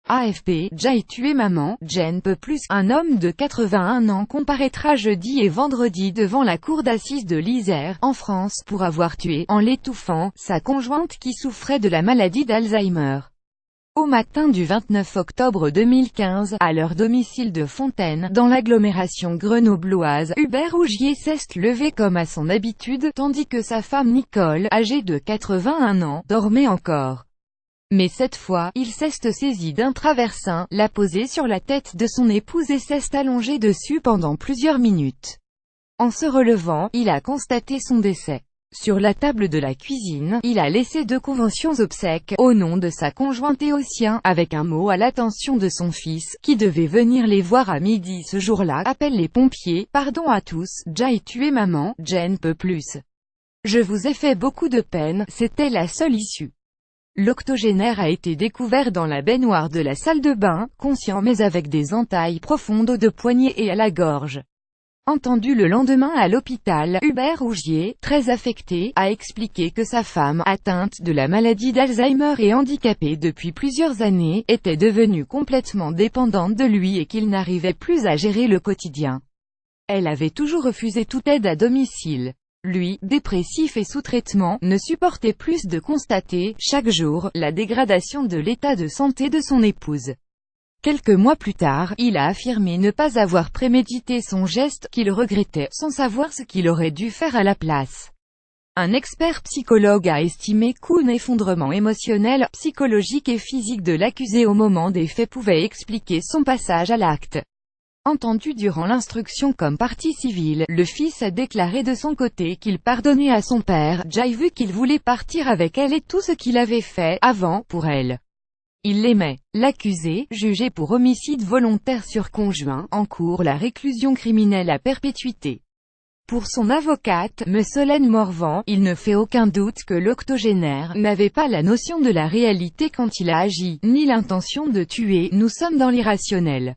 AFP, Jay tué maman, Jen peut plus. Un homme de 81 ans comparaîtra jeudi et vendredi devant la cour d'assises de l'Isère, en France, pour avoir tué, en l'étouffant, sa conjointe qui souffrait de la maladie d'Alzheimer. Au matin du 29 octobre 2015, à leur domicile de Fontaine, dans l'agglomération grenobloise, Hubert Rougier s'est levé comme à son habitude, tandis que sa femme Nicole, âgée de 81 ans, dormait encore. Mais cette fois, il s'est saisi d'un traversin, l'a posé sur la tête de son épouse et s'est allongé dessus pendant plusieurs minutes. En se relevant, il a constaté son décès. Sur la table de la cuisine, il a laissé 2 conventions obsèques, au nom de sa conjointe et au sien, avec un mot à l'attention de son fils, qui devait venir les voir à midi ce jour-là. Appelle les pompiers, pardon à tous, Jay tué maman, Jen peut plus. Je vous ai fait beaucoup de peine, c'était la seule issue. L'octogénaire a été découvert dans la baignoire de la salle de bain, conscient mais avec des entailles profondes aux 2 poignets et à la gorge. Entendu le lendemain à l'hôpital, Hubert Rougier, très affecté, a expliqué que sa femme, atteinte de la maladie d'Alzheimer et handicapée depuis plusieurs années, était devenue complètement dépendante de lui et qu'il n'arrivait plus à gérer le quotidien. Elle avait toujours refusé toute aide à domicile. Lui, dépressif et sous traitement, ne supportait plus de constater, chaque jour, la dégradation de l'état de santé de son épouse. Quelques mois plus tard, il a affirmé ne pas avoir prémédité son geste, qu'il regrettait, sans savoir ce qu'il aurait dû faire à la place. Un expert psychologue a estimé qu'un effondrement émotionnel, psychologique et physique de l'accusé au moment des faits pouvait expliquer son passage à l'acte. Entendu durant l'instruction comme partie civile, le fils a déclaré de son côté qu'il pardonnait à son père, Jay, vu qu'il voulait partir avec elle et tout ce qu'il avait fait, avant, pour elle. Il l'aimait. L'accusé, jugé pour homicide volontaire sur conjoint, encourt la réclusion criminelle à perpétuité. Pour son avocate, me Solène Morvan, il ne fait aucun doute que l'octogénaire n'avait pas la notion de la réalité quand il a agi, ni l'intention de tuer. Nous sommes dans l'irrationnel.